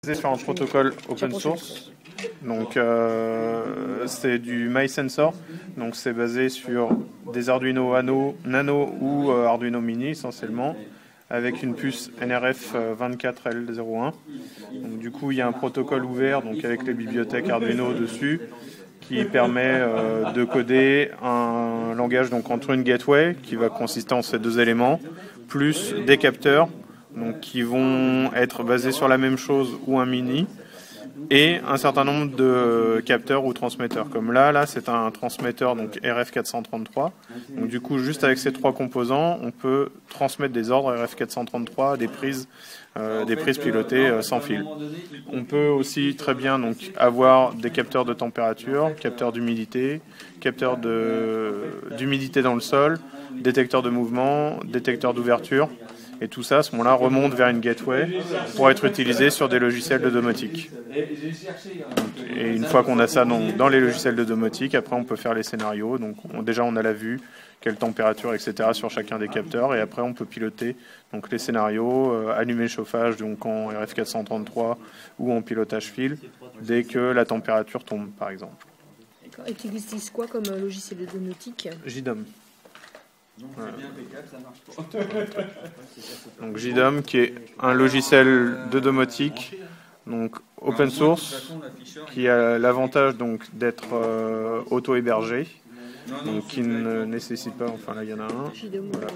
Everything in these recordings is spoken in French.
Basé sur un protocole open source, donc c'est du MySensor, donc c'est basé sur des Arduino Nano ou Arduino Mini essentiellement, avec une puce NRF 24L01. Donc, du coup, il y a un protocole ouvert, donc avec les bibliothèques Arduino dessus, qui permet de coder un langage donc entre une gateway qui va consister en ces deux éléments, plus des capteurs donc qui vont être basés sur la même chose ou un mini, et un certain nombre de capteurs ou transmetteurs. Comme là c'est un transmetteur donc RF433. Donc du coup, juste avec ces trois composants, on peut transmettre des ordres RF433 à des prises pilotées sans fil. On peut aussi très bien donc avoir des capteurs de température, capteurs d'humidité, capteurs d'humidité dans le sol, détecteurs de mouvement, détecteurs d'ouverture. Et tout ça, à ce moment-là, remonte vers une gateway pour être utilisé sur des logiciels de domotique. Et une fois qu'on a ça dans les logiciels de domotique, après on peut faire les scénarios. Donc déjà on a la vue, quelle température, etc. sur chacun des capteurs. Et après on peut piloter donc les scénarios, allumer le chauffage donc en RF433 ou en pilotage fil dès que la température tombe, par exemple. Et tu utilises quoi comme logiciel de domotique? JDOM. Donc JDOM qui est un logiciel de domotique donc open source qui a l'avantage donc d'être auto-hébergé, donc qui ne nécessite pas, enfin là il y en a un, voilà.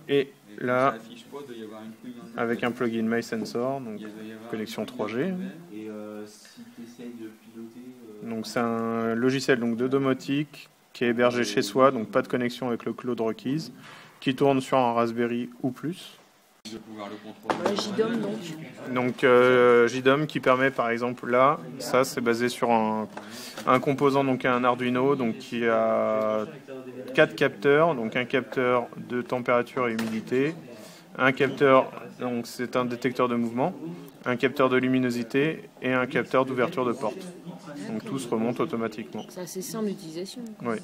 Et là avec un plugin MySensor, donc connexion 3G. Donc c'est un logiciel donc de domotique qui est hébergé chez soi, donc pas de connexion avec le cloud requise, qui tourne sur un Raspberry ou plus. JDOM donc JDOM qui permet par exemple là, ça c'est basé sur un composant, donc un Arduino donc qui a 4 capteurs, donc un capteur de température et humidité, un capteur, donc c'est un détecteur de mouvement, un capteur de luminosité et un capteur d'ouverture de porte. Donc tout se remonte automatiquement. C'est assez simple d'utilisation. Oui.